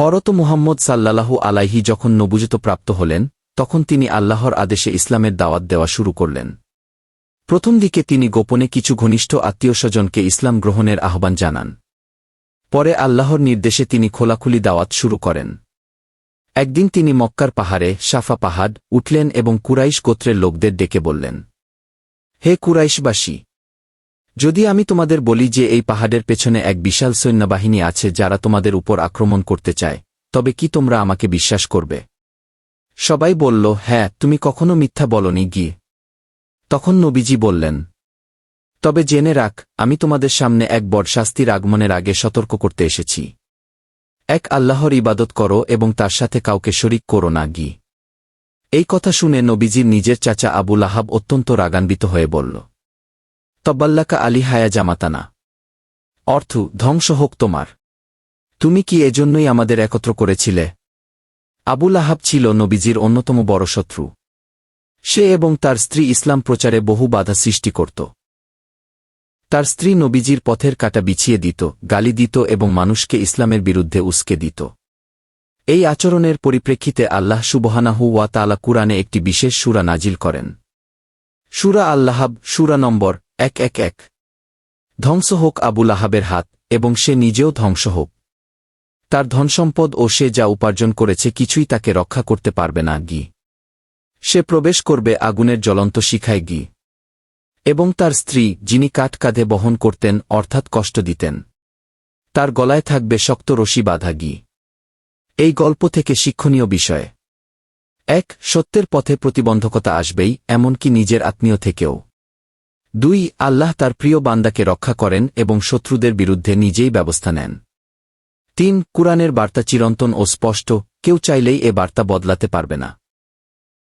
হযরত মুহাম্মদ সাল্লাল্লাহু আলাইহি যখন নবুয়ত প্রাপ্ত হলেন, তখন তিনি আল্লাহর আদেশে ইসলামের দাওয়াত দেওয়া শুরু করলেন। প্রথম দিকে তিনি গোপনে কিছু ঘনিষ্ঠ আত্মীয়স্বজনকে ইসলাম গ্রহণের আহ্বান জানান। পরে আল্লাহর নির্দেশে তিনি খোলাখুলি দাওয়াত শুরু করেন। একদিন তিনি মক্কার পাহাড়ে সাফা পাহাড় উঠলেন এবং কুরাইশ গোত্রের লোকদের ডেকে বললেন, হে কুরাইশবাসী! যদি আমি তোমাদের বলি যে এই পাহাড়ের পেছনে এক বিশাল সৈন্যবাহিনী আছে যারা তোমাদের উপর আক্রমণ করতে চায়, তবে কি তোমরা আমাকে বিশ্বাস করবে? সবাই বলল, হ্যাঁ, তুমি কখনো মিথ্যা বলনি গিয়ে। তখন নবীজি বললেন, তবে জেনে রাখ, আমি তোমাদের সামনে এক বড় শাস্তির আগমনের আগে সতর্ক করতে এসেছি। এক আল্লাহর ইবাদত করো এবং তার সাথে কাউকে শরিক করো না গি। এই কথা শুনে নবীজির নিজের চাচা আবু লাহাব অত্যন্ত রাগান্বিত হয়ে বলল, তব্বাল্লাকা আলী হায়া জামাতানা, অর্থ ধ্বংস হোক তোমার। তুমি কি এজন্যই আমাদের একত্র করেছিলে? আবু লাহাব ছিল নবীজির অন্যতম বড় শত্রু। সে এবং তার স্ত্রী ইসলাম প্রচারে বহু বাধা সৃষ্টি করত। তার স্ত্রী নবীজির পথের কাঁটা বিছিয়ে দিত, গালি দিত এবং মানুষকে ইসলামের বিরুদ্ধে উস্কে দিত। এই আচরণের পরিপ্রেক্ষিতে আল্লাহ সুবহানাহু ওয়া তাআলা কুরআনে একটি বিশেষ সূরা নাজিল করেন। সূরা আল-লাহাব, সূরা নম্বর 111। ধ্বংস হোক আবু লাহাবের হাত, এবং সে নিজেও ধ্বংস হোক। তার ধনসম্পদ ও সে যা উপার্জন করেছে কিছুই তাকে রক্ষা করতে পারবে না গি। সে প্রবেশ করবে আগুনের জ্বলন্ত শিখায় গি। এবং তার স্ত্রী, যিনি কাঠ কাঁধে বহন করতেন অর্থাৎ কষ্ট দিতেন, তার গলায় থাকবে শক্ত রশি বাঁধা গি। এই গল্প থেকে শিক্ষণীয় বিষয়: 1. সত্যের পথে প্রতিবন্ধকতা আসবেই, এমনকি নিজের আত্মীয় থেকেও। 2. আল্লাহ তার প্রিয় বান্দাকে রক্ষা করেন এবং শত্রুদের বিরুদ্ধে নিজেই ব্যবস্থা নেন। 3. কুরআনের বার্তা চিরন্তন ও স্পষ্ট, কেউ চাইলেই এ বার্তা বদলাতে পারবে না।